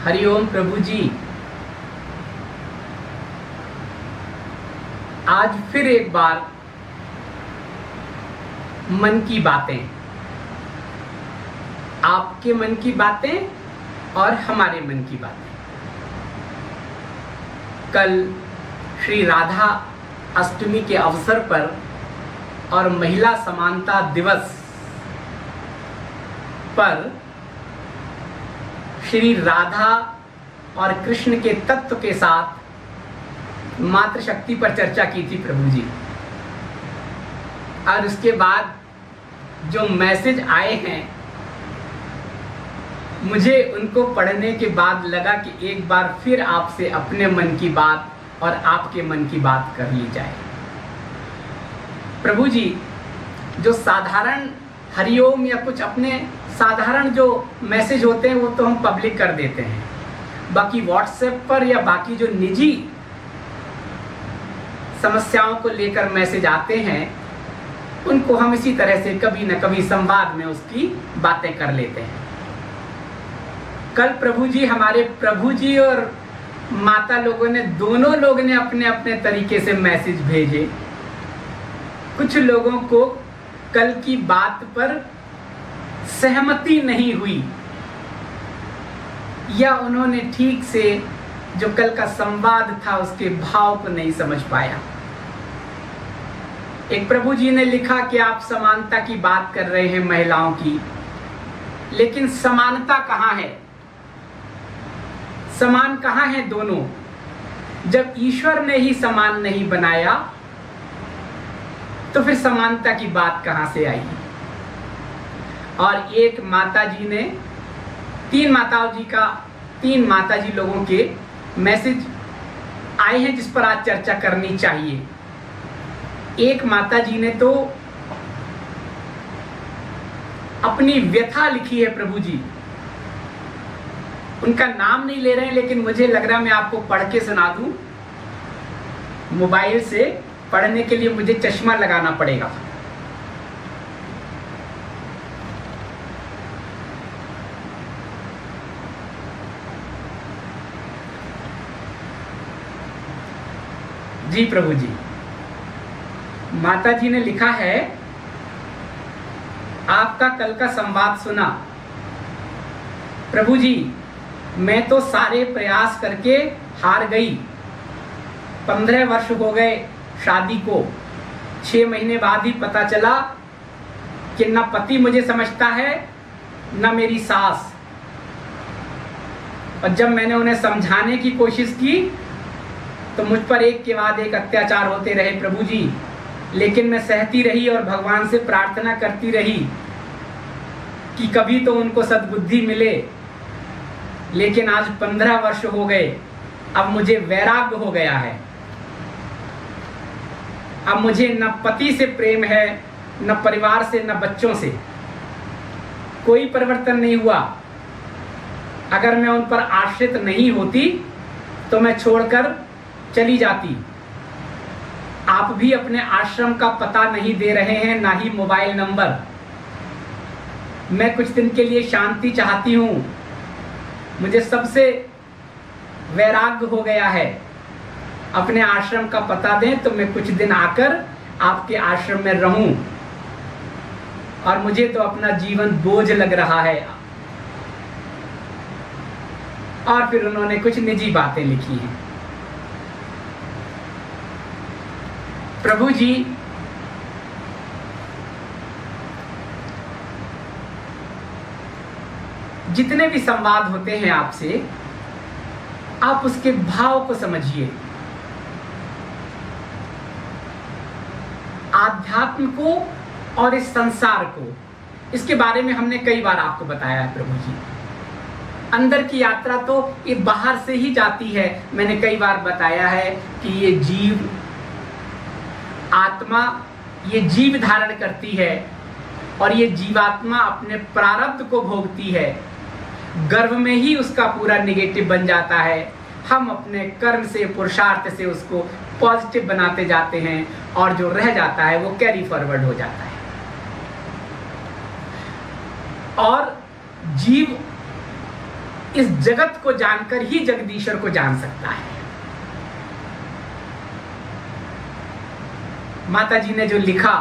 हरिओम प्रभु जी। आज फिर एक बार मन की बातें, आपके मन की बातें और हमारे मन की बातें। कल श्री राधा अष्टमी के अवसर पर और महिला समानता दिवस पर श्री राधा और कृष्ण के तत्व के साथ मातृशक्ति पर चर्चा की थी प्रभु जी। और उसके बाद जो मैसेज आए हैं, मुझे उनको पढ़ने के बाद लगा कि एक बार फिर आपसे अपने मन की बात और आपके मन की बात कर ली जाए। प्रभु जी, जो साधारण हरिओम या कुछ अपने साधारण जो मैसेज होते हैं वो तो हम पब्लिक कर देते हैं। बाकी व्हाट्सएप पर या बाकी जो निजी समस्याओं को लेकर मैसेज आते हैं, उनको हम इसी तरह से कभी न कभी संवाद में उसकी बातें कर लेते हैं। कल प्रभु जी, हमारे प्रभु जी और माता लोगों ने, दोनों लोग ने अपने अपने तरीके से मैसेज भेजे। कुछ लोगों को कल की बात पर सहमति नहीं हुई या उन्होंने ठीक से जो कल का संवाद था उसके भाव को नहीं समझ पाया। एक प्रभु जी ने लिखा कि आप समानता की बात कर रहे हैं महिलाओं की, लेकिन समानता कहाँ है? समान कहाँ है दोनों? जब ईश्वर ने ही समान नहीं बनाया तो फिर समानता की बात कहाँ से आई? और एक माता जी ने, तीन माता जी लोगों के मैसेज आए हैं जिस पर आज चर्चा करनी चाहिए। एक माता जी ने तो अपनी व्यथा लिखी है प्रभु जी। उनका नाम नहीं ले रहे हैं, लेकिन मुझे लग रहा है मैं आपको पढ़ के सुना दूं। मोबाइल से पढ़ने के लिए मुझे चश्मा लगाना पड़ेगा। जी प्रभु जी, माता जी ने लिखा है, आपका कल का संवाद सुना प्रभु जी। मैं तो सारे प्रयास करके हार गई। 15 वर्ष हो गए शादी को। 6 महीने बाद ही पता चला कि न पति मुझे समझता है न मेरी सास। और जब मैंने उन्हें समझाने की कोशिश की तो मुझ पर एक के बाद एक अत्याचार होते रहे प्रभु जी। लेकिन मैं सहती रही और भगवान से प्रार्थना करती रही कि कभी तो उनको सद्बुद्धि मिले। लेकिन आज 15 वर्ष हो गए, अब मुझे वैराग्य हो गया है। अब मुझे न पति से प्रेम है, न परिवार से, न बच्चों से। कोई परिवर्तन नहीं हुआ। अगर मैं उन पर आश्रित नहीं होती तो मैं छोड़कर चली जाती। आप भी अपने आश्रम का पता नहीं दे रहे हैं, ना ही मोबाइल नंबर। मैं कुछ दिन के लिए शांति चाहती हूँ। मुझे सबसे वैराग्य हो गया है। अपने आश्रम का पता दें तो मैं कुछ दिन आकर आपके आश्रम में रहूं। और मुझे तो अपना जीवन बोझ लग रहा है। और फिर उन्होंने कुछ निजी बातें लिखी हैं। प्रभु जी, जितने भी संवाद होते हैं आपसे, आप उसके भाव को समझिए। आध्यात्म को और इस संसार को, इसके बारे में हमने कई बार आपको बताया है प्रभु जी। अंदर की यात्रा तो ये बाहर से ही जाती है। मैंने कई बार बताया है कि ये जीव आत्मा, ये जीव धारण करती है और ये जीवात्मा अपने प्रारब्ध को भोगती है। गर्भ में ही उसका पूरा नेगेटिव बन जाता है। हम अपने कर्म से, पुरुषार्थ से उसको पॉजिटिव बनाते जाते हैं और जो रह जाता है वो कैरी फॉरवर्ड हो जाता है। और जीव इस जगत को जानकर ही जगदीश्वर को जान सकता है। माता जी ने जो लिखा,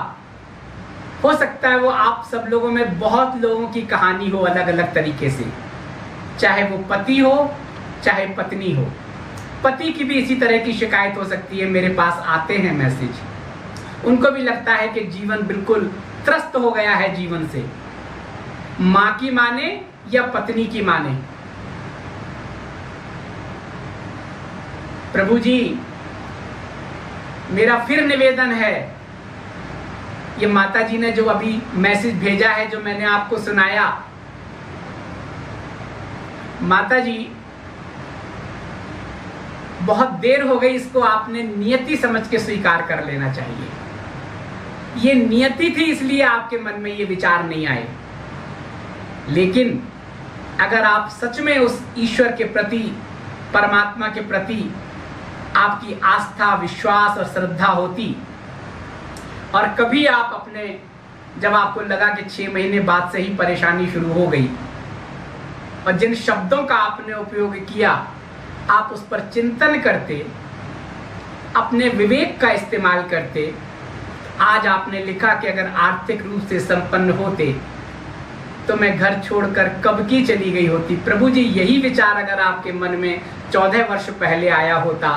हो सकता है वो आप सब लोगों में बहुत लोगों की कहानी हो अलग अलग तरीके से, चाहे वो पति हो चाहे पत्नी हो। पति की भी इसी तरह की शिकायत हो सकती है, मेरे पास आते हैं मैसेज, उनको भी लगता है कि जीवन बिल्कुल त्रस्त हो गया है जीवन से, मां की माने या पत्नी की माने। प्रभु जी मेरा फिर निवेदन है, ये माता जी ने जो अभी मैसेज भेजा है, जो मैंने आपको सुनाया, माता जी बहुत देर हो गई, इसको आपने नियति समझ के स्वीकार कर लेना चाहिए। ये नियति थी, इसलिए आपके मन में ये विचार नहीं आए। लेकिन अगर आप सच में उस ईश्वर के प्रति, परमात्मा के प्रति आपकी आस्था, विश्वास और श्रद्धा होती, और कभी आप अपने, जब आपको लगा कि 6 महीने बाद से ही परेशानी शुरू हो गई, और जिन शब्दों का आपने उपयोग किया, आप उस पर चिंतन करते, अपने विवेक का इस्तेमाल करते, आज आपने लिखा कि अगर आर्थिक रूप से संपन्न होते तो मैं घर छोड़कर कब की चली गई होती। प्रभु जी यही विचार अगर आपके मन में 14 वर्ष पहले आया होता,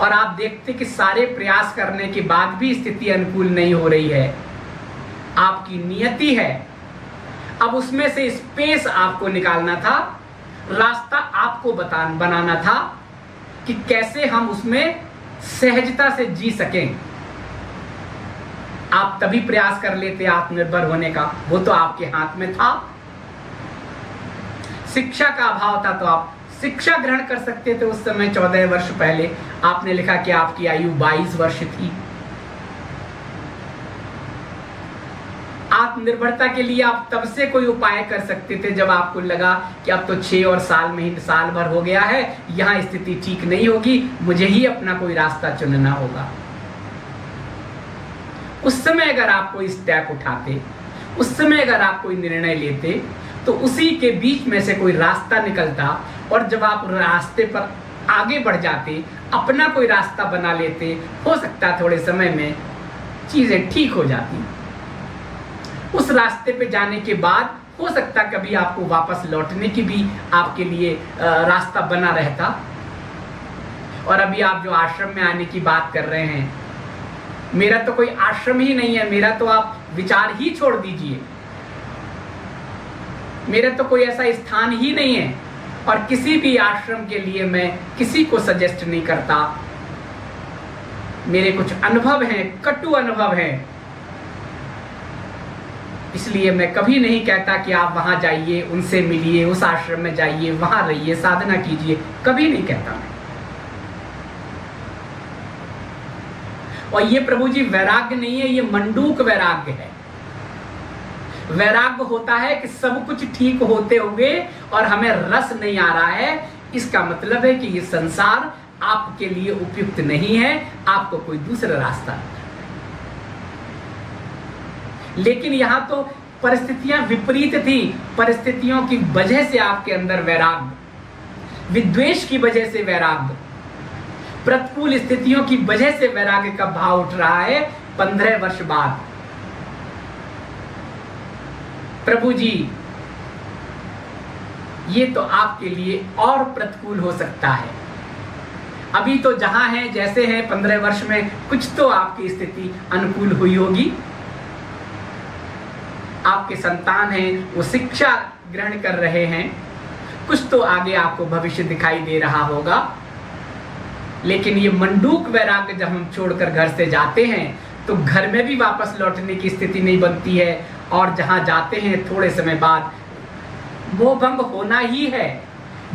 और आप देखते कि सारे प्रयास करने के बाद भी स्थिति अनुकूल नहीं हो रही है, आपकी नियति है, अब उसमें से स्पेस आपको निकालना था, रास्ता आपको बनाना था कि कैसे हम उसमें सहजता से जी सकें। आप तभी प्रयास कर लेते आत्मनिर्भर होने का, वो तो आपके हाथ में था। शिक्षा का अभाव था तो आप शिक्षा ग्रहण कर सकते थे उस समय। 14 वर्ष पहले आपने लिखा कि आपकी आयु 22 वर्ष थी। आत्मनिर्भरता के लिए आप तब से कोई उपाय कर सकते थे जब आपको लगा कि अब तो 6 और साल भर हो गया है, यहाँ स्थिति ठीक नहीं होगी, मुझे ही अपना कोई रास्ता चुनना होगा। उस समय अगर आप कोई स्टेप उठाते, उस समय अगर आप कोई निर्णय लेते, तो उसी के बीच में से कोई रास्ता निकलता, और जब आप रास्ते पर आगे बढ़ जाते, अपना कोई रास्ता बना लेते, हो सकता थोड़े समय में चीजें ठीक हो जाती। उस रास्ते पे जाने के बाद हो सकता कभी आपको वापस लौटने की भी आपके लिए रास्ता बना रहता। और अभी आप जो आश्रम में आने की बात कर रहे हैं, मेरा तो कोई आश्रम ही नहीं है, मेरा तो आप विचार ही छोड़ दीजिए, मेरा तो कोई ऐसा स्थान ही नहीं है, और किसी भी आश्रम के लिए मैं किसी को सजेस्ट नहीं करता। मेरे कुछ अनुभव हैं, कटु अनुभव हैं, इसलिए मैं कभी नहीं कहता कि आप वहां जाइए, उनसे मिलिए, उस आश्रम में जाइए, वहां रहिए, साधना कीजिए, कभी नहीं कहता मैं। और ये प्रभु जी वैराग्य नहीं है, ये मंडूक वैराग्य है। वैराग्य होता है कि सब कुछ ठीक होते हुए और हमें रस नहीं आ रहा है, इसका मतलब है कि ये संसार आपके लिए उपयुक्त नहीं है, आपको कोई दूसरा रास्ता। लेकिन यहां तो परिस्थितियां विपरीत थी, परिस्थितियों की वजह से आपके अंदर वैराग्य, विद्वेष की वजह से वैराग्य, प्रतिकूल स्थितियों की वजह से वैराग्य का भाव उठ रहा है 15 वर्ष बाद। प्रभु जी ये तो आपके लिए और प्रतिकूल हो सकता है। अभी तो जहां हैं जैसे हैं, 15 वर्ष में कुछ तो आपकी स्थिति अनुकूल हुई होगी, आपके संतान हैं वो शिक्षा ग्रहण कर रहे हैं, कुछ तो आगे आपको भविष्य दिखाई दे रहा होगा। लेकिन ये मंडूक वैराग्य जब हम छोड़कर घर से जाते हैं तो घर में भी वापस लौटने की स्थिति नहीं बनती है, और जहां जाते हैं थोड़े समय बाद मोह भंग होना ही है।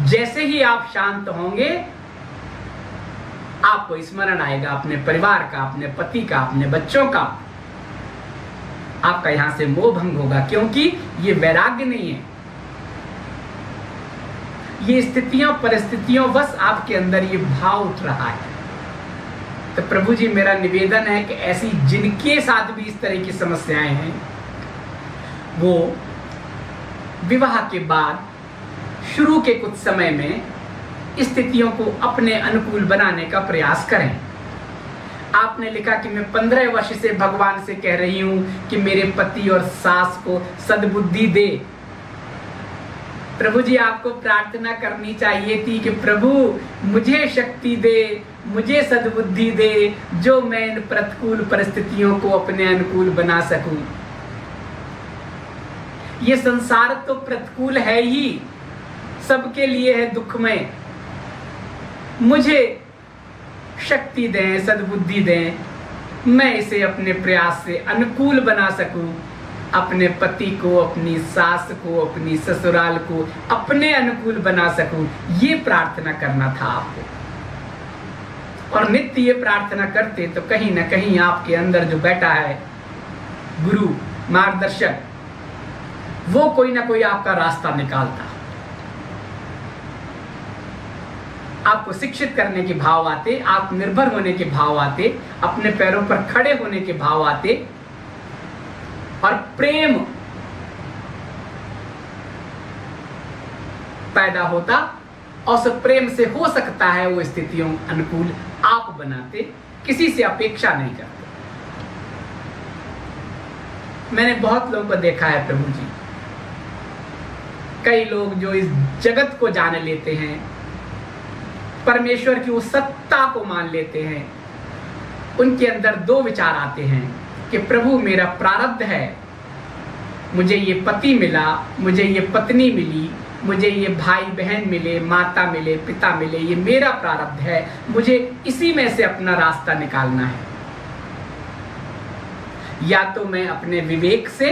जैसे ही आप शांत होंगे, आपको स्मरण आएगा अपने परिवार का, अपने पति का, अपने बच्चों का, आपका यहां से मोह भंग होगा, क्योंकि ये वैराग्य नहीं है, ये स्थितियों परिस्थितियों बस आपके अंदर ये भाव उठ रहा है। तो प्रभु जी मेरा निवेदन है कि ऐसी जिनके साथ भी इस तरह की समस्याएं हैं, वो विवाह के बाद शुरू के कुछ समय में स्थितियों को अपने अनुकूल बनाने का प्रयास करें। आपने लिखा कि मैं 15 वर्ष से भगवान से कह रही हूं कि मेरे पति और सास को सद्बुद्धि दे। प्रभु जी, आपको प्रार्थना करनी चाहिए थी कि प्रभु मुझे शक्ति दे, मुझे सद्बुद्धि दे, जो मैं इन प्रतिकूल परिस्थितियों को अपने अनुकूल बना सकूं। ये संसार तो प्रतिकूल है ही, सबके लिए है दुखमय। मुझे शक्ति दें, सद्बुद्धि दें, मैं इसे अपने प्रयास से अनुकूल बना सकूं, अपने पति को, अपनी सास को, अपनी ससुराल को अपने अनुकूल बना सकूं। ये प्रार्थना करना था आपको। और नित्य ये प्रार्थना करते तो कहीं ना कहीं आपके अंदर जो बैठा है गुरु, मार्गदर्शक, वो कोई ना कोई आपका रास्ता निकालता। आपको शिक्षित करने के भाव आते, आत्मनिर्भर होने के भाव आते, अपने पैरों पर खड़े होने के भाव आते, और प्रेम पैदा होता। और उस प्रेम से हो सकता है वो स्थितियों अनुकूल आप बनाते, किसी से अपेक्षा नहीं करते। मैंने बहुत लोगों को देखा है प्रभु जी, कई लोग जो इस जगत को जान लेते हैं, परमेश्वर की उस सत्ता को मान लेते हैं, उनके अंदर दो विचार आते हैं कि प्रभु मेरा प्रारब्ध है, मुझे ये पति मिला, मुझे ये पत्नी मिली, मुझे ये भाई बहन मिले, माता मिले, पिता मिले, ये मेरा प्रारब्ध है, मुझे इसी में से अपना रास्ता निकालना है। या तो मैं अपने विवेक से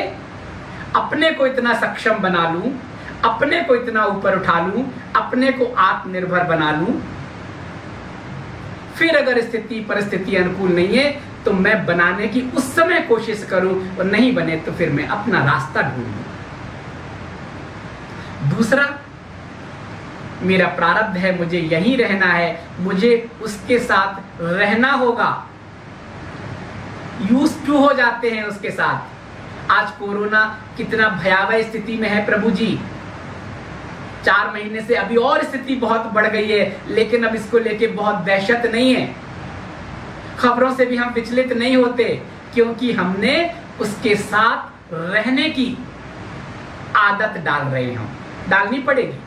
अपने को इतना सक्षम बना लूं, अपने को इतना ऊपर उठा लूं, अपने को आत्मनिर्भर बना लूं, फिर अगर स्थिति परिस्थिति अनुकूल नहीं है तो मैं बनाने की उस समय कोशिश करूं, और नहीं बने तो फिर मैं अपना रास्ता ढूंढूं। दूसरा, मेरा प्रारब्ध है, मुझे यहीं रहना है, मुझे उसके साथ रहना होगा। यूज्ड टू हो जाते हैं उसके साथ। आज कोरोना कितना भयावह स्थिति में है प्रभु जी, 4 महीने से अभी और स्थिति बहुत बढ़ गई है, लेकिन अब इसको लेके बहुत दहशत नहीं है। खबरों से भी हम विचलित नहीं होते, क्योंकि हमने उसके साथ रहने की आदत डाल रहे हैं, हम डालनी पड़ेगी।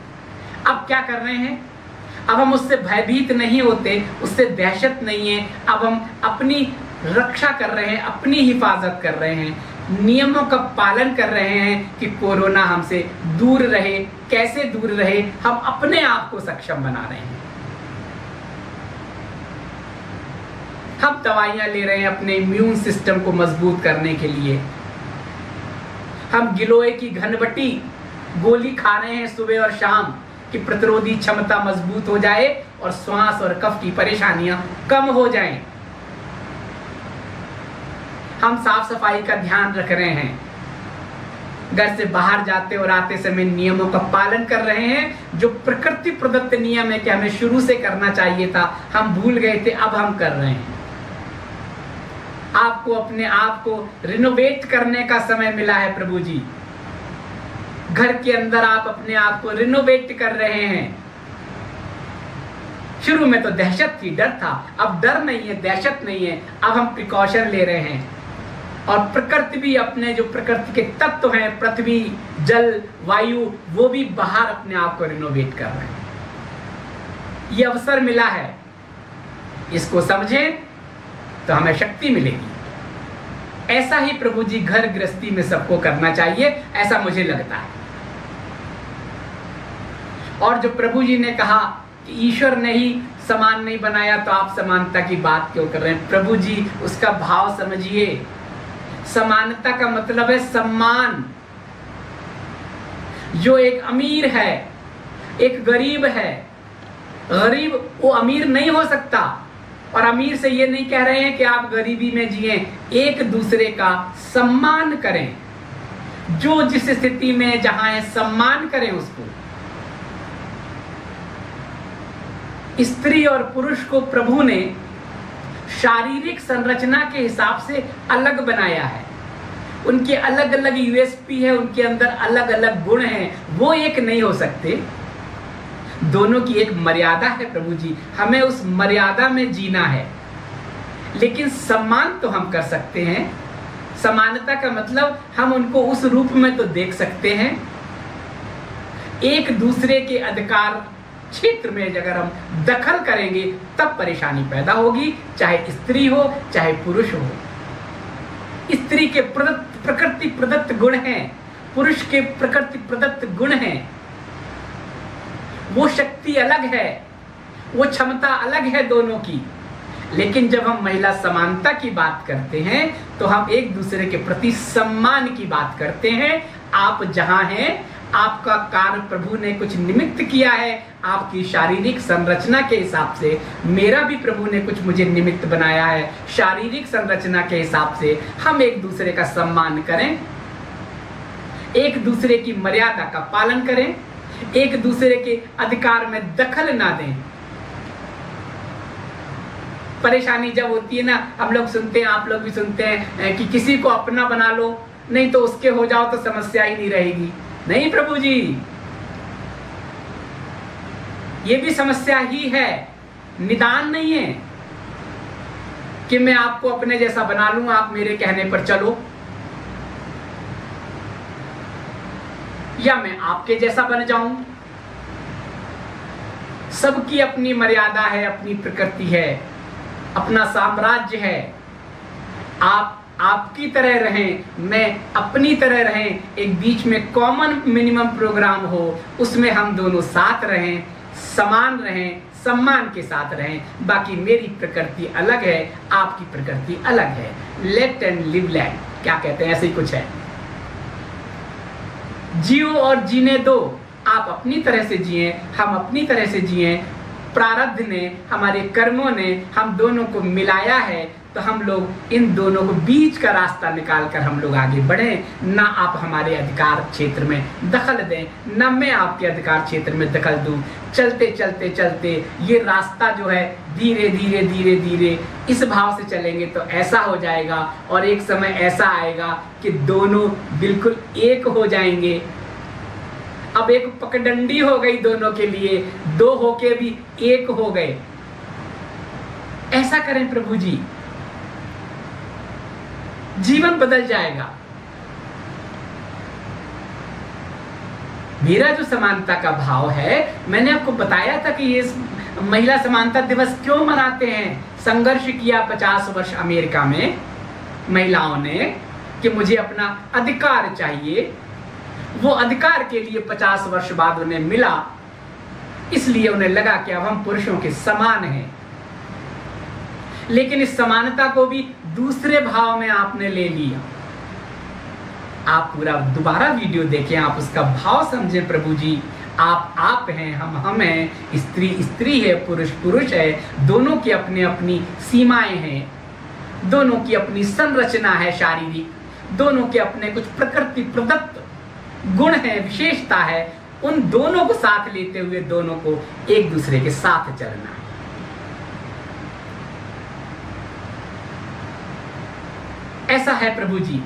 अब क्या कर रहे हैं? अब हम उससे भयभीत नहीं होते, उससे दहशत नहीं है। अब हम अपनी रक्षा कर रहे हैं, अपनी हिफाजत कर रहे हैं, नियमों का पालन कर रहे हैं कि कोरोना हमसे दूर रहे। कैसे दूर रहे? हम अपने आप को सक्षम बना रहे हैं। हम दवाइयां ले रहे हैं अपने इम्यून सिस्टम को मजबूत करने के लिए। हम गिलोय की घनबटी गोली खा रहे हैं सुबह और शाम कि प्रतिरोधी क्षमता मजबूत हो जाए और श्वास और कफ की परेशानियां कम हो जाएं। हम साफ सफाई का ध्यान रख रहे हैं, घर से बाहर जाते और आते समय नियमों का पालन कर रहे हैं। जो प्रकृति प्रदत्त नियम है कि हमें शुरू से करना चाहिए था, हम भूल गए थे, अब हम कर रहे हैं। आपको अपने आप को रिनोवेट करने का समय मिला है प्रभु जी। घर के अंदर आप अपने आप को रिनोवेट कर रहे हैं। शुरू में तो दहशत थी, डर था, अब डर नहीं है, दहशत नहीं है। अब हम प्रिकॉशन ले रहे हैं। और प्रकृति भी, अपने जो प्रकृति के तत्व हैं, पृथ्वी, जल, वायु, वो भी बाहर अपने आप को रिनोवेट कर रहे हैं। ये अवसर मिला है, इसको समझें तो हमें शक्ति मिलेगी। ऐसा ही प्रभु जी घर गृहस्थी में सबको करना चाहिए, ऐसा मुझे लगता है। और जो प्रभु जी ने कहा कि ईश्वर ने ही समान नहीं बनाया, तो आप समानता की बात क्यों कर रहे हैं? प्रभु जी उसका भाव समझिए। समानता का मतलब है सम्मान। जो एक अमीर है, एक गरीब है, गरीब वो अमीर नहीं हो सकता। और अमीर से ये नहीं कह रहे हैं कि आप गरीबी में जिए, एक दूसरे का सम्मान करें। जो जिस स्थिति में जहां है, सम्मान करें उसको। स्त्री और पुरुष को प्रभु ने शारीरिक संरचना के हिसाब से अलग बनाया है। उनके अलग अलग यूएसपी है, उनके अंदर अलग अलग गुण हैं, वो एक नहीं हो सकते। दोनों की एक मर्यादा है प्रभु जी, हमें उस मर्यादा में जीना है। लेकिन सम्मान तो हम कर सकते हैं। समानता का मतलब हम उनको उस रूप में तो देख सकते हैं। एक दूसरे के अधिकार क्षेत्र में अगर हम दखल करेंगे तब परेशानी पैदा होगी, चाहे स्त्री हो चाहे पुरुष हो। स्त्री के प्रकृति प्रदत्त गुण हैं, पुरुष के प्रकृति प्रदत्त गुण हैं। वो शक्ति अलग है, वो क्षमता अलग है दोनों की। लेकिन जब हम महिला समानता की बात करते हैं तो हम एक दूसरे के प्रति सम्मान की बात करते हैं। आप जहां हैं, आपका कार्य प्रभु ने कुछ निमित्त किया है, आपकी शारीरिक संरचना के हिसाब से। मेरा भी प्रभु ने कुछ मुझे निमित्त बनाया है, शारीरिक संरचना के हिसाब से हम एक दूसरे का सम्मान करें, एक दूसरे की मर्यादा का पालन करें, एक दूसरे के अधिकार में दखल ना दें। परेशानी जब होती है ना, हम लोग सुनते हैं, आप लोग भी सुनते हैं कि किसी को अपना बना लो, नहीं तो उसके हो जाओ तो समस्या ही नहीं रहेगी। नहीं प्रभु जी, ये भी समस्या ही है, निदान नहीं है कि मैं आपको अपने जैसा बना लूं, आप मेरे कहने पर चलो, या मैं आपके जैसा बन जाऊं। सबकी अपनी मर्यादा है, अपनी प्रकृति है, अपना साम्राज्य है। आप आपकी तरह रहें, मैं अपनी तरह रहें, एक बीच में कॉमन मिनिमम प्रोग्राम हो, उसमें हम दोनों साथ रहें, समान रहें, सम्मान के साथ रहें। बाकी मेरी प्रकृति अलग है, आपकी प्रकृति अलग है। लेट एंड लिव लैंड, क्या कहते हैं, ऐसे ही कुछ है। जियो और जीने दो, आप अपनी तरह से जिए, हम अपनी तरह से जिए। प्रारब्ध ने, हमारे कर्मों ने हम दोनों को मिलाया है, तो हम लोग इन दोनों को बीच का रास्ता निकाल कर हम लोग आगे बढ़े। ना आप हमारे अधिकार क्षेत्र में दखल दें, ना मैं आपके अधिकार क्षेत्र में दखल दूं। चलते चलते चलते ये रास्ता जो है धीरे धीरे धीरे धीरे इस भाव से चलेंगे तो ऐसा हो जाएगा, और एक समय ऐसा आएगा कि दोनों बिल्कुल एक हो जाएंगे। अब एक पगडंडी हो गई दोनों के लिए, दो होके भी एक हो गए। ऐसा करें प्रभु जी, जीवन बदल जाएगा। मेरा जो समानता का भाव है, मैंने आपको बताया था कि ये महिला समानता दिवस क्यों मनाते हैं। संघर्ष किया 50 वर्ष अमेरिका में महिलाओं ने कि मुझे अपना अधिकार चाहिए। वो अधिकार के लिए 50 वर्ष बाद उन्हें मिला, इसलिए उन्हें लगा कि अब हम पुरुषों के समान हैं। लेकिन इस समानता को भी दूसरे भाव में आपने ले लिया। आप पूरा दोबारा वीडियो देखें, आप उसका भाव समझें प्रभु जी। आप हैं, हम हैं, स्त्री स्त्री है, पुरुष पुरुष है। दोनों की अपनी अपनी सीमाएं हैं, दोनों की अपनी संरचना है शारीरिक, दोनों के अपने कुछ प्रकृति प्रदत्त गुण है, विशेषता है। उन दोनों को साथ लेते हुए दोनों को एक दूसरे के साथ चलना है। ऐसा है प्रभु जी।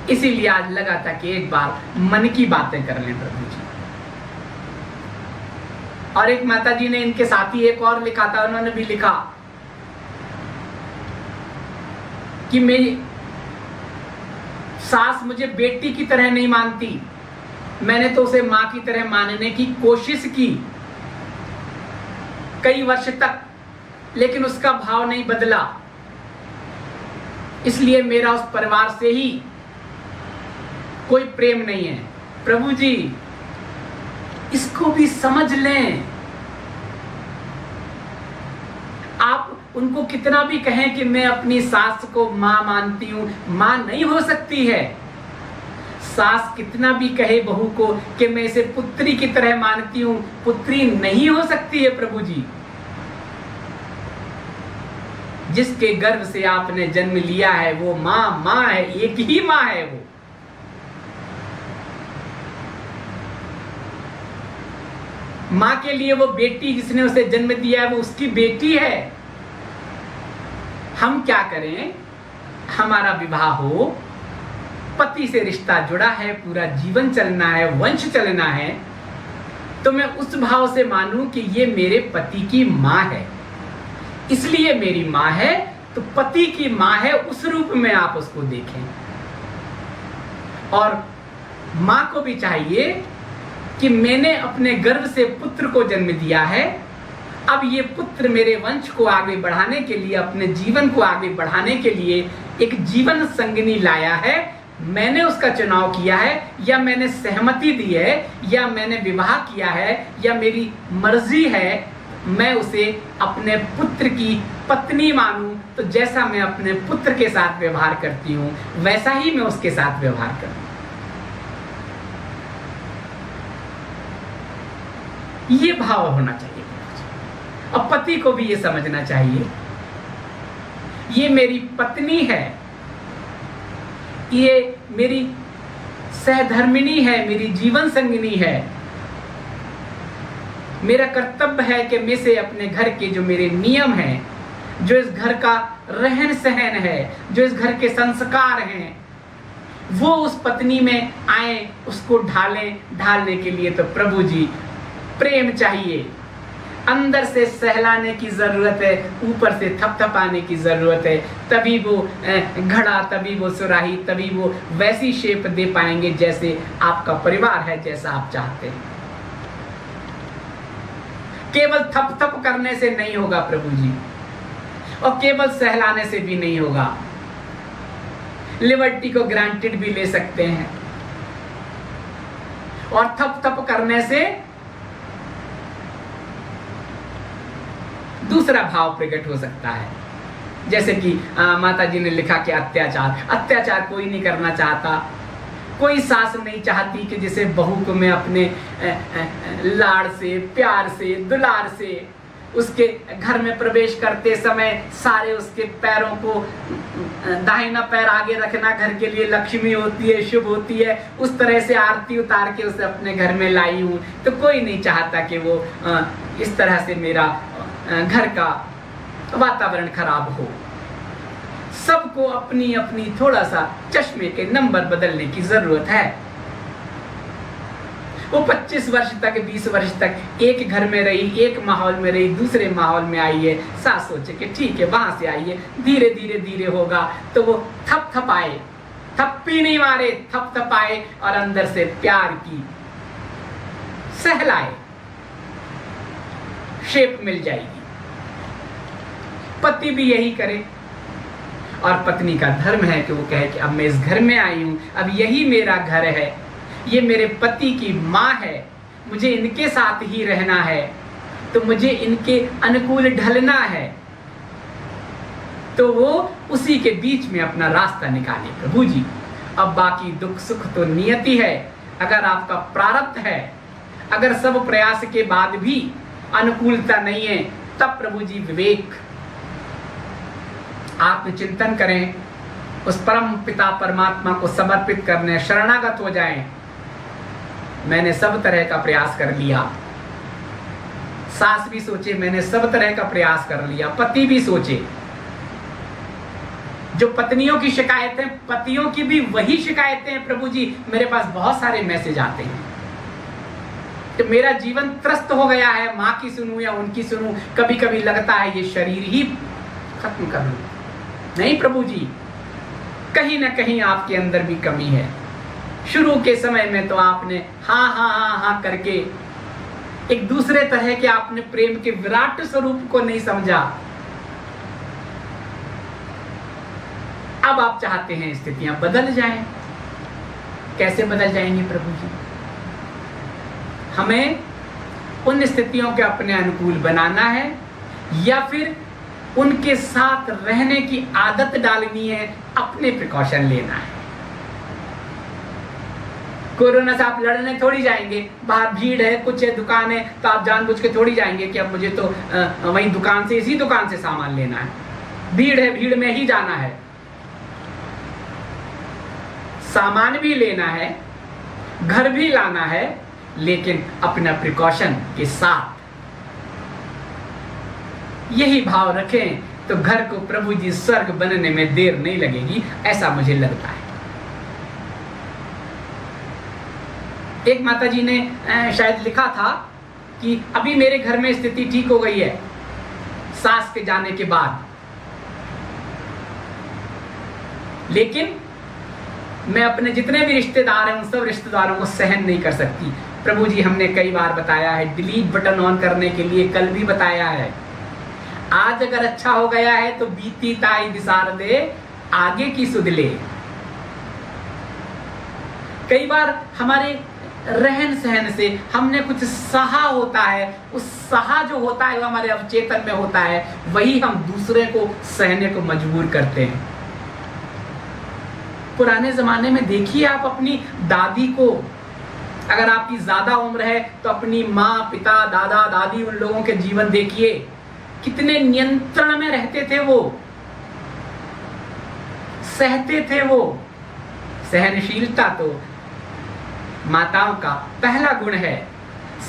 इसीलिए आज लगा था कि एक बार मन की बातें कर लें प्रभु जी। और एक माता जी ने इनके साथ ही एक और लिखा था, उन्होंने भी लिखा कि मेरी सास मुझे बेटी की तरह नहीं मानती, मैंने तो उसे मां की तरह मानने की कोशिश की कई वर्ष तक, लेकिन उसका भाव नहीं बदला। इसलिए मेरा उस परिवार से ही कोई प्रेम नहीं है। प्रभु जी, इसको भी समझ लें। आप उनको कितना भी कहें कि मैं अपनी सास को मां मानती हूं, मां नहीं हो सकती है। सास कितना भी कहे बहू को कि मैं इसे पुत्री की तरह मानती हूं, पुत्री नहीं हो सकती है प्रभु जी। जिसके गर्भ से आपने जन्म लिया है वो मां है, एक ही मां है वो। मां के लिए वो बेटी जिसने उसे जन्म दिया है वो उसकी बेटी है। हम क्या करें, हमारा विवाह हो, पति से रिश्ता जुड़ा है, पूरा जीवन चलना है, वंश चलना है, तो मैं उस भाव से मानूं कि ये मेरे पति की माँ है, इसलिए मेरी माँ है, तो पति की माँ है उस रूप में आप उसको देखें। और माँ को भी चाहिए कि मैंने अपने गर्भ से पुत्र को जन्म दिया है, अब ये पुत्र मेरे वंश को आगे बढ़ाने के लिए, अपने जीवन को आगे बढ़ाने के लिए एक जीवन संगिनी लाया है, मैंने उसका चुनाव किया है, या मैंने सहमति दी है, या मैंने विवाह किया है, या मेरी मर्जी है, मैं उसे अपने पुत्र की पत्नी मानूं, तो जैसा मैं अपने पुत्र के साथ व्यवहार करती हूं वैसा ही मैं उसके साथ व्यवहार करूं। ये भाव होना चाहिए। और पति को भी ये समझना चाहिए, ये मेरी पत्नी है, ये मेरी सहधर्मिणी है, मेरी जीवन संगिनी है, मेरा कर्तव्य है कि मैं से अपने घर के जो मेरे नियम हैं, जो इस घर का रहन सहन है, जो इस घर के संस्कार हैं, वो उस पत्नी में आए, उसको ढालने के लिए तो प्रभु जी प्रेम चाहिए। अंदर से सहलाने की जरूरत है, ऊपर से थपथपाने की जरूरत है, तभी वो घड़ा, तभी वो सुराही, तभी वो वैसी शेप दे पाएंगे जैसे आपका परिवार है, जैसा आप चाहते हैं। केवल थप थप करने से नहीं होगा प्रभु जी, और केवल सहलाने से भी नहीं होगा। लिबर्टी को ग्रांटेड भी ले सकते हैं, और थप थप करने से दूसरा भाव प्रकट हो सकता है, जैसे कि माता जी ने लिखा कि अत्याचार कोई नहीं करना चाहता, कोई सास नहीं चाहती कि जिसे बहू को मैं अपने लाड़ से, प्यार से, दुलार से उसके घर में प्रवेश करते समय सारे उसके पैरों को, दाहिना पैर आगे रखना घर के लिए लक्ष्मी होती है, शुभ होती है, उस तरह से आरती उतार के उसे अपने घर में लाई हूँ। तो कोई नहीं चाहता कि वो इस तरह से मेरा घर का वातावरण खराब हो। सबको अपनी अपनी थोड़ा सा चश्मे के नंबर बदलने की जरूरत है। वो 25 वर्ष तक, 20 वर्ष तक एक घर में रही, एक माहौल में रही, दूसरे माहौल में आई है, सास सोचे कि ठीक है वहां से आई है, धीरे धीरे धीरे होगा, तो वो थप थप आए, थप्पी नहीं मारे, थप थप आए, और अंदर से प्यार की सहलाए, शेप मिल जाएगी। पति भी यही करे, और पत्नी का धर्म है कि वो कहे कि अब मैं इस घर में आई हूं, अब यही मेरा घर है, ये मेरे पति की माँ है, मुझे इनके साथ ही रहना है, तो मुझे इनके अनुकूल ढलना है, तो वो उसी के बीच में अपना रास्ता निकाले प्रभु जी। अब बाकी दुख सुख तो नियति है, अगर आपका प्रारब्ध है, अगर सब प्रयास के बाद भी अनुकूलता नहीं है, तब प्रभु जी विवेक, आत्मचिंतन करें, उस परम पिता परमात्मा को समर्पित करने, शरणागत हो जाएं। मैंने सब तरह का प्रयास कर लिया, सास भी सोचे मैंने सब तरह का प्रयास कर लिया, पति भी सोचे। जो पत्नियों की शिकायतें, पतियों की भी वही शिकायतें हैं प्रभु जी। मेरे पास बहुत सारे मैसेज आते हैं कि मेरा जीवन त्रस्त हो गया है, माँ की सुनूं या उनकी सुनूं, कभी कभी लगता है ये शरीर ही खत्म कर लूं। नहीं प्रभु जी, कहीं ना कहीं आपके अंदर भी कमी है। शुरू के समय में तो आपने हाँ हाँ हाँ हाँ करके एक दूसरे तरह के आपने प्रेम के विराट स्वरूप को नहीं समझा। अब आप चाहते हैं स्थितियां बदल जाएं। कैसे बदल जाएंगी प्रभु जी? हमें उन स्थितियों के अपने अनुकूल बनाना है, या फिर उनके साथ रहने की आदत डालनी है, अपने प्रिकॉशन लेना है। कोरोना से आप लड़ने थोड़ी जाएंगे, बाहर भीड़ है, कुछ है, दुकान है, तो आप जानबूझ के थोड़ी जाएंगे कि अब मुझे तो वही दुकान से, इसी दुकान से सामान लेना है। भीड़ है, भीड़ में ही जाना है, सामान भी लेना है, घर भी लाना है, लेकिन अपना प्रिकॉशन के साथ। यही भाव रखें तो घर को प्रभु जी स्वर्ग बनने में देर नहीं लगेगी, ऐसा मुझे लगता है। एक माता जी ने शायद लिखा था कि अभी मेरे घर में स्थिति ठीक हो गई है सास के जाने के बाद, लेकिन मैं अपने जितने भी रिश्तेदार हैं उन सब रिश्तेदारों को सहन नहीं कर सकती। प्रभु जी हमने कई बार बताया है, डिलीट बटन ऑन करने के लिए कल भी बताया है। आज अगर अच्छा हो गया है तो बीती ताई दिसार दे, आगे की सुध ले। कई बार हमारे रहन सहन से हमने कुछ सहा होता है, उस सहा जो होता है वो हमारे अवचेतन में होता है, वही हम दूसरे को सहने को मजबूर करते हैं। पुराने जमाने में देखिए आप अपनी दादी को, अगर आपकी ज्यादा उम्र है तो अपनी माँ पिता दादा दादी उन लोगों के जीवन देखिए, कितने नियंत्रण में रहते थे, वो सहते थे। वो सहनशीलता तो माताओं का पहला गुण है।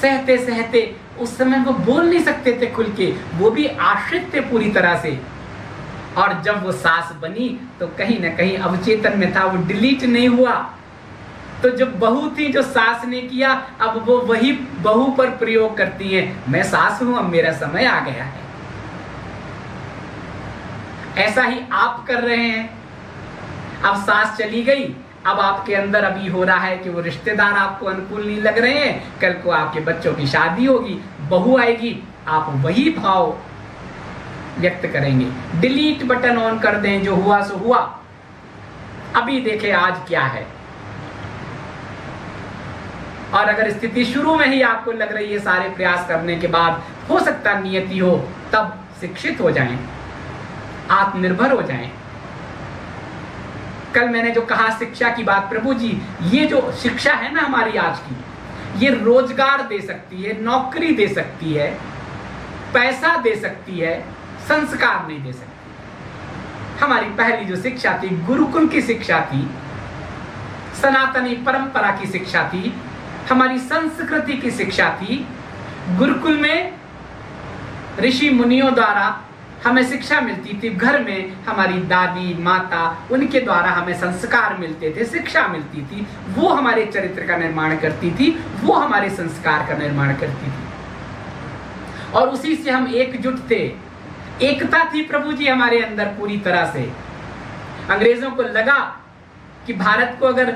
सहते सहते उस समय वो बोल नहीं सकते थे खुल के, वो भी आश्रित थे पूरी तरह से। और जब वो सास बनी तो कहीं ना कहीं अवचेतन में था, वो डिलीट नहीं हुआ। तो जो बहू थी, जो सास ने किया, अब वो वही बहू पर प्रयोग करती है, मैं सास हूं, अब मेरा समय आ गया है। ऐसा ही आप कर रहे हैं। अब सास चली गई, अब आपके अंदर अभी हो रहा है कि वो रिश्तेदार आपको अनुकूल नहीं लग रहे हैं, कल को आपके बच्चों की शादी होगी, बहू आएगी, आप वही भाव व्यक्त करेंगे। डिलीट बटन ऑन कर दें, जो हुआ सो हुआ, अभी देखें आज क्या है। और अगर स्थिति शुरू में ही आपको लग रही है सारे प्रयास करने के बाद, हो सकता नियति हो, तब शिक्षित हो जाएं, आत्मनिर्भर हो जाएं। कल मैंने जो कहा शिक्षा की बात, प्रभु जी ये जो शिक्षा है ना हमारी आज की, ये रोजगार दे सकती है, नौकरी दे सकती है, पैसा दे सकती है, संस्कार नहीं दे सकती। हमारी पहली जो शिक्षा थी गुरुकुल की शिक्षा थी, सनातनी परंपरा की शिक्षा थी, हमारी संस्कृति की शिक्षा थी। गुरुकुल में ऋषि मुनियों द्वारा हमें शिक्षा मिलती थी, घर में हमारी दादी माता उनके द्वारा हमें संस्कार मिलते थे, शिक्षा मिलती थी, वो हमारे चरित्र का निर्माण करती थी, वो हमारे संस्कार का निर्माण करती थी। और उसी से हम एकजुट थे, एकता थी प्रभु जी हमारे अंदर पूरी तरह से। अंग्रेजों को लगा कि भारत को अगर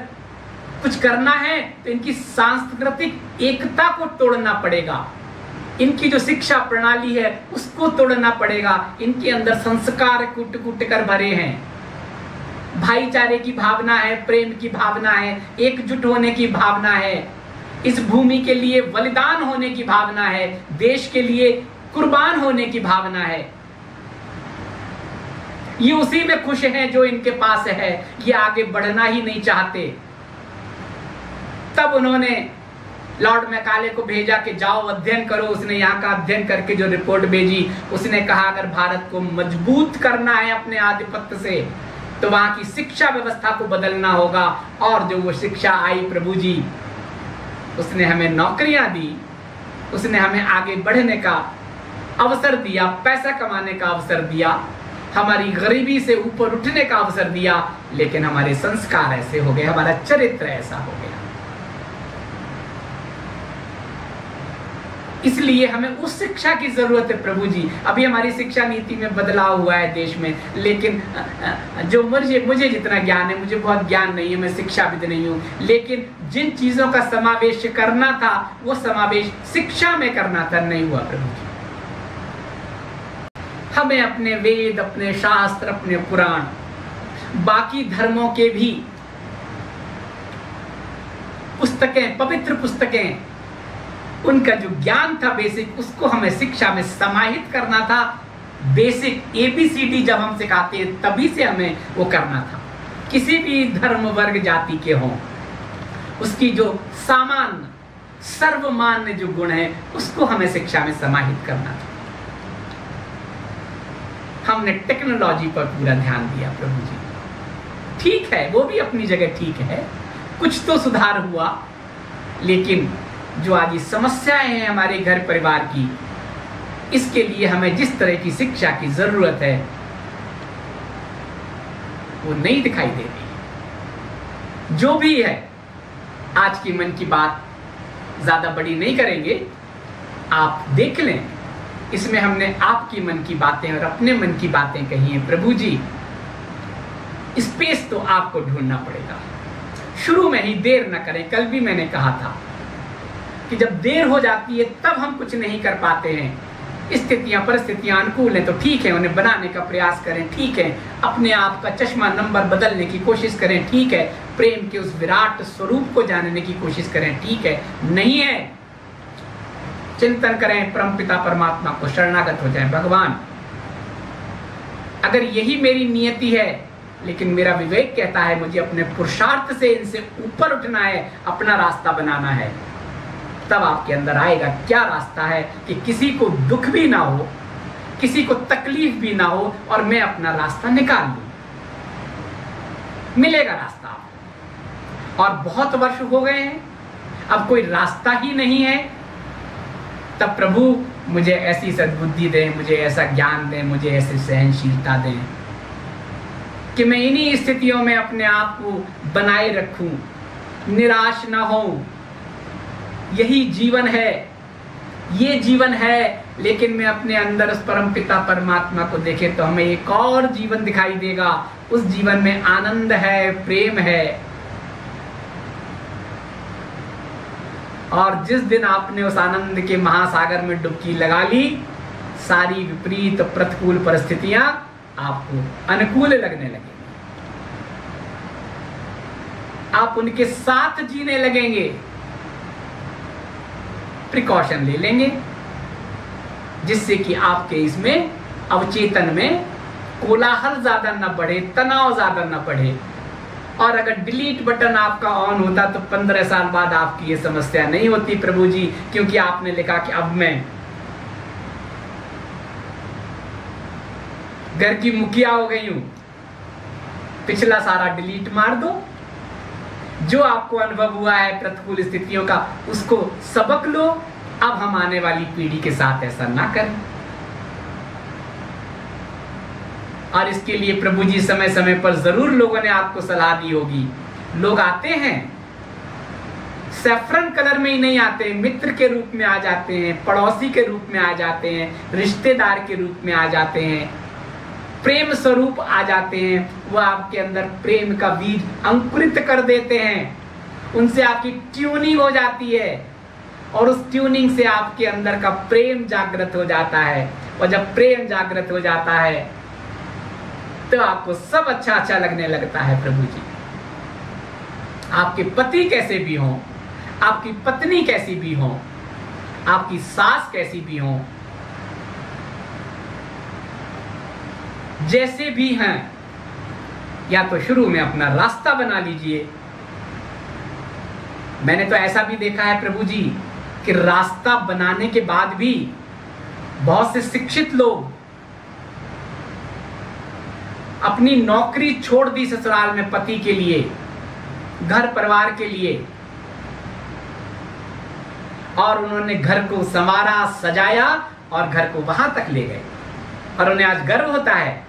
कुछ करना है तो इनकी सांस्कृतिक एकता को तोड़ना पड़ेगा, इनकी जो शिक्षा प्रणाली है उसको तोड़ना पड़ेगा। इनके अंदर संस्कार कूट कूट कर भरे हैं, भाईचारे की भावना है, प्रेम की भावना है, एकजुट होने की भावना है, इस भूमि के लिए बलिदान होने की भावना है, देश के लिए कुर्बान होने की भावना है। ये उसी में खुश हैं जो इनके पास है, ये आगे बढ़ना ही नहीं चाहते। तब उन्होंने लॉर्ड मैकाले को भेजा कि जाओ अध्ययन करो। उसने यहाँ का अध्ययन करके जो रिपोर्ट भेजी, उसने कहा अगर भारत को मजबूत करना है अपने आधिपत्य से तो वहां की शिक्षा व्यवस्था को बदलना होगा। और जो वो शिक्षा आई प्रभु जी, उसने हमें नौकरियां दी, उसने हमें आगे बढ़ने का अवसर दिया, पैसा कमाने का अवसर दिया, हमारी गरीबी से ऊपर उठने का अवसर दिया। लेकिन हमारे संस्कार ऐसे हो गए, हमारा चरित्र ऐसा हो गया। इसलिए हमें उस शिक्षा की जरूरत है प्रभु जी। अभी हमारी शिक्षा नीति में बदलाव हुआ है देश में, लेकिन जो मुझे जितना ज्ञान है, मुझे बहुत ज्ञान नहीं है, मैं शिक्षाविद नहीं हूँ, लेकिन जिन चीजों का समावेश करना था वो समावेश शिक्षा में करना था, नहीं हुआ प्रभु जी। हमें अपने वेद, अपने शास्त्र, अपने पुराण, बाकी धर्मों के भी पुस्तकें, पवित्र पुस्तकें, उनका जो ज्ञान था बेसिक, उसको हमें शिक्षा में समाहित करना था। बेसिक ABCD जब हम सिखाते हैं तभी से हमें वो करना था। किसी भी धर्म वर्ग जाति के हों, उसकी जो सामान्य सर्वमान्य जो गुण है उसको हमें शिक्षा में समाहित करना था। हमने टेक्नोलॉजी पर पूरा ध्यान दिया प्रभु जी। ठीक है, वो भी अपनी जगह ठीक है, कुछ तो सुधार हुआ, लेकिन जो आज समस्याएं हैं हमारे घर परिवार की, इसके लिए हमें जिस तरह की शिक्षा की जरूरत है वो नहीं दिखाई दे रही। जो भी है, आज की मन की बात ज्यादा बड़ी नहीं करेंगे, आप देख लें, इसमें हमने आपकी मन की बातें और अपने मन की बातें कही हैं। प्रभु जी, स्पेस तो आपको ढूंढना पड़ेगा, शुरू में ही देर न करें। कल भी मैंने कहा था कि जब देर हो जाती है तब हम कुछ नहीं कर पाते हैं। स्थितियां परिस्थितियां अनुकूल हैं तो ठीक है, उन्हें बनाने का प्रयास करें, ठीक है, अपने आप का चश्मा नंबर बदलने की कोशिश करें, ठीक है, प्रेम के उस विराट स्वरूप को जानने की कोशिश करें, ठीक है। नहीं है, चिंतन करें, परमपिता परमात्मा को शरणागत हो जाएं। भगवान, अगर यही मेरी नियति है, लेकिन मेरा विवेक कहता है मुझे अपने पुरुषार्थ से इनसे ऊपर उठना है, अपना रास्ता बनाना है, तब आपके अंदर आएगा क्या रास्ता है कि किसी को दुख भी ना हो, किसी को तकलीफ भी ना हो और मैं अपना रास्ता निकाल लूं। मिलेगा रास्ता आपको। और बहुत वर्ष हो गए हैं, अब कोई रास्ता ही नहीं है, तब प्रभु मुझे ऐसी सद्बुद्धि दें, मुझे ऐसा ज्ञान दें, मुझे ऐसी सहनशीलता दें कि मैं इन्हीं स्थितियों में अपने आप को बनाए रखूं, निराश ना हो। यही जीवन है, ये जीवन है, लेकिन मैं अपने अंदर उस परमपिता परमात्मा को देखे तो हमें एक और जीवन दिखाई देगा। उस जीवन में आनंद है, प्रेम है। और जिस दिन आपने उस आनंद के महासागर में डुबकी लगा ली, सारी विपरीत प्रतिकूल परिस्थितियां आपको अनुकूल लगने लगेंगी, आप उनके साथ जीने लगेंगे, प्रिकॉशन ले लेंगे, जिससे कि आपके इसमें अवचेतन में कोलाहल ज्यादा न बढ़े, तनाव ज्यादा न बढ़े। और अगर डिलीट बटन आपका ऑन होता तो 15 साल बाद आपकी ये समस्या नहीं होती प्रभु जी, क्योंकि आपने लिखा कि अब मैं घर की मुखिया हो गई हूं, पिछला सारा डिलीट मार दो। जो आपको अनुभव हुआ है प्रतिकूल स्थितियों का, उसको सबक लो। अब हम आने वाली पीढ़ी के साथ ऐसा ना करें। और इसके लिए प्रभु जी समय समय पर जरूर लोगों ने आपको सलाह दी होगी। लोग आते हैं, सैफरन कलर में ही नहीं आते, मित्र के रूप में आ जाते हैं, पड़ोसी के रूप में आ जाते हैं, रिश्तेदार के रूप में आ जाते हैं, प्रेम स्वरूप आ जाते हैं। वह आपके अंदर प्रेम का बीज अंकुरित कर देते हैं, उनसे आपकी ट्यूनिंग हो जाती है और उस ट्यूनिंग से आपके अंदर का प्रेम जागृत हो जाता है। और जब प्रेम जागृत हो जाता है तो आपको सब अच्छा अच्छा लगने लगता है। प्रभु जी, आपके पति कैसे भी हों, आपकी पत्नी कैसी भी हो, आपकी सास कैसी भी हो, जैसे भी हैं, या तो शुरू में अपना रास्ता बना लीजिए। मैंने तो ऐसा भी देखा है प्रभु जी कि रास्ता बनाने के बाद भी बहुत से शिक्षित लोग अपनी नौकरी छोड़ दी ससुराल में पति के लिए, घर परिवार के लिए, और उन्होंने घर को संवारा, सजाया और घर को वहां तक ले गए। और उन्हें आज गर्व होता है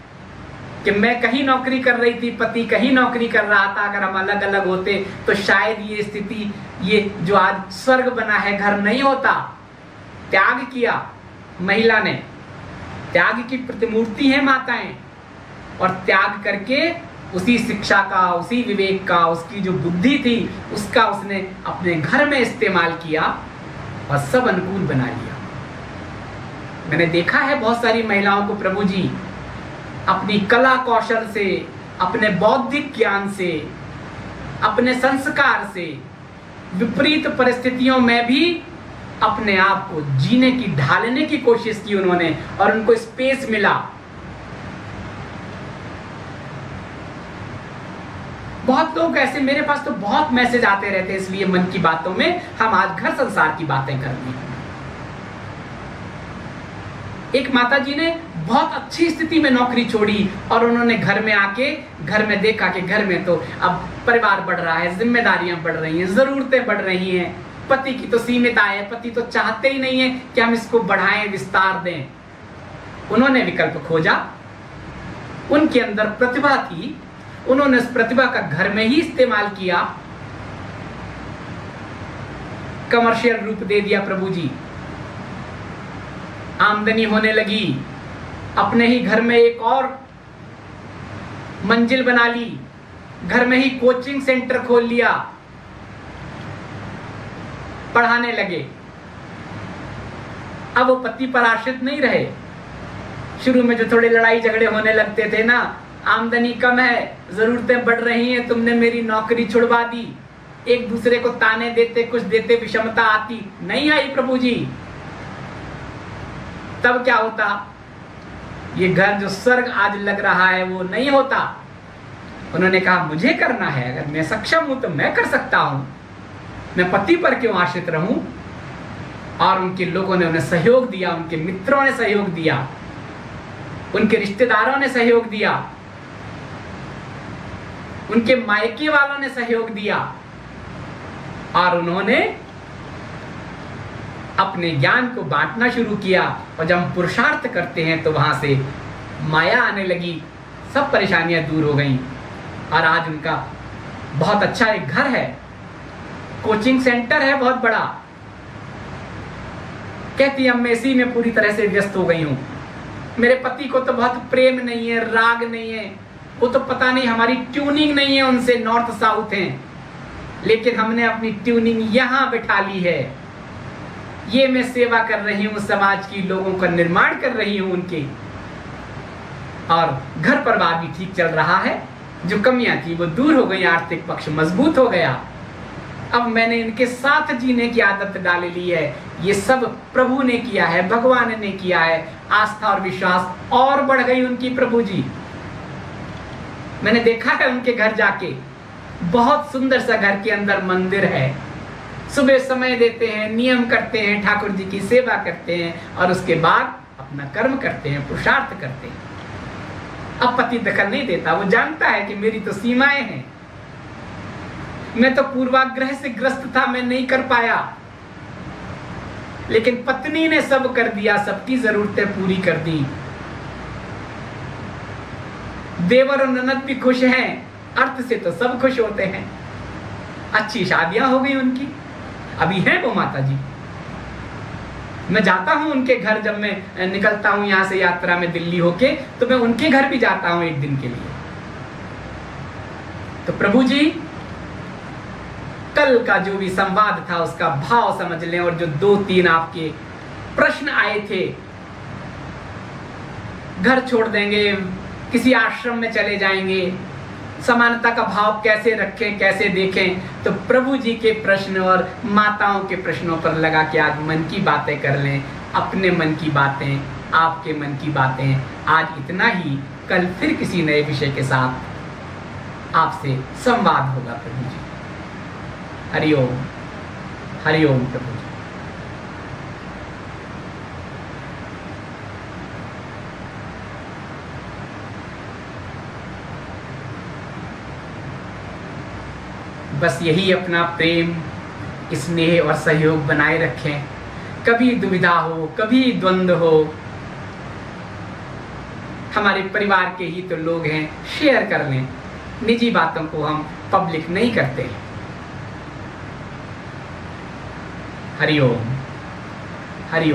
कि मैं कहीं नौकरी कर रही थी, पति कहीं नौकरी कर रहा था। अगर हम अलग अलग होते तो शायद ये स्थिति, ये जो आज स्वर्ग बना है, घर नहीं होता। त्याग किया महिला ने, त्याग की प्रतिमूर्ति है माताएं, और त्याग करके उसी शिक्षा का, उसी विवेक का, उसकी जो बुद्धि थी उसका उसने अपने घर में इस्तेमाल किया और सब अनुकूल बना लिया। मैंने देखा है बहुत सारी महिलाओं को प्रभु जी अपनी कला कौशल से, अपने बौद्धिक ज्ञान से, अपने संस्कार से विपरीत परिस्थितियों में भी अपने आप को जीने की, ढालने की कोशिश की उन्होंने, और उनको स्पेस मिला। बहुत लोग ऐसे, मेरे पास तो बहुत मैसेज आते रहते हैं, इसलिए मन की बातों में हम आज घर संसार की बातें कर रहे हैं। एक माता जी ने बहुत अच्छी स्थिति में नौकरी छोड़ी और उन्होंने घर में आके, घर में देखा कि घर में तो अब परिवार बढ़ रहा है, जिम्मेदारियां बढ़ रही हैं, जरूरतें बढ़ रही हैं, पति की तो सीमित आय है, पति तो चाहते ही नहीं है कि हम इसको बढ़ाएं, विस्तार दें। उन्होंने विकल्प खोजा, उनके अंदर प्रतिभा थी, उन्होंने उस प्रतिभा का घर में ही इस्तेमाल किया, कमर्शियल रूप दे दिया प्रभु जी। आमदनी होने लगी, अपने ही घर में एक और मंजिल बना ली, घर में ही कोचिंग सेंटर खोल लिया, पढ़ाने लगे। अब वो पति पर आश्रित नहीं रहे। शुरू में जो थोड़े लड़ाई झगड़े होने लगते थे ना, आमदनी कम है, जरूरतें बढ़ रही हैं, तुमने मेरी नौकरी छुड़वा दी, एक दूसरे को ताने देते, कुछ देते, विषमता आती नहीं आई प्रभु जी। तब क्या होता, ये घर जो स्वर्ग आज लग रहा है वो नहीं होता। उन्होंने कहा मुझे करना है, अगर मैं सक्षम हूं तो मैं कर सकता हूं, मैं पति पर क्यों आश्रित रहूं। और उनके लोगों ने उन्हें सहयोग दिया, उनके मित्रों ने सहयोग दिया, उनके रिश्तेदारों ने सहयोग दिया, उनके मायके वालों ने सहयोग दिया, और उन्होंने अपने ज्ञान को बांटना शुरू किया। और जब हम पुरुषार्थ करते हैं तो वहां से माया आने लगी, सब परेशानियां दूर हो गईं, और आज उनका बहुत अच्छा एक घर है, कोचिंग सेंटर है बहुत बड़ा। कहती है मैं इसी में पूरी तरह से व्यस्त हो गई हूं, मेरे पति को तो बहुत प्रेम नहीं है, राग नहीं है, वो तो पता नहीं हमारी ट्यूनिंग नहीं है उनसे, नॉर्थ साउथ है, लेकिन हमने अपनी ट्यूनिंग यहां बिठा ली है। ये मैं सेवा कर रही हूं, समाज की लोगों का निर्माण कर रही हूं उनके, और घर परिवार भी ठीक चल रहा है, जो कमियां थी वो दूर हो गई, आर्थिक पक्ष मजबूत हो गया। अब मैंने इनके साथ जीने की आदत डाल ली है। ये सब प्रभु ने किया है, भगवान ने किया है। आस्था और विश्वास और बढ़ गई उनकी प्रभु जी। मैंने देखा है उनके घर जाके, बहुत सुंदर सा घर के अंदर मंदिर है, सुबह समय देते हैं, नियम करते हैं, ठाकुर जी की सेवा करते हैं, और उसके बाद अपना कर्म करते हैं, पुरुषार्थ करते हैं। अब पति दखल नहीं देता, वो जानता है कि मेरी तो सीमाएं हैं, मैं तो पूर्वाग्रह से ग्रस्त था, मैं नहीं कर पाया, लेकिन पत्नी ने सब कर दिया, सबकी जरूरतें पूरी कर दी। देवर और ननद भी खुश हैं, अर्थ से तो सब खुश होते हैं। अच्छी शादियां हो गई उनकी, अभी हैं वो माता जी। मैं जाता हूं उनके घर, जब मैं निकलता हूं यहां से यात्रा में दिल्ली होके, तो मैं उनके घर भी जाता हूं एक दिन के लिए। तो प्रभु जी कल का जो भी संवाद था उसका भाव समझ लें, और जो 2-3 आपके प्रश्न आए थे, घर छोड़ देंगे, किसी आश्रम में चले जाएंगे, समानता का भाव कैसे रखें, कैसे देखें, तो प्रभु जी के प्रश्न और माताओं के प्रश्नों पर लगा के आज मन की बातें कर लें, अपने मन की बातें, आपके मन की बातें। आज इतना ही, कल फिर किसी नए विषय के साथ आपसे संवाद होगा प्रभु जी। हरिओम, हरिओम प्रभु जी। बस यही अपना प्रेम, स्नेह और सहयोग बनाए रखें। कभी दुविधा हो, कभी द्वंद्व हो, हमारे परिवार के ही तो लोग हैं, शेयर कर लें। निजी बातों को हम पब्लिक नहीं करते। हरिओम, हरिओम।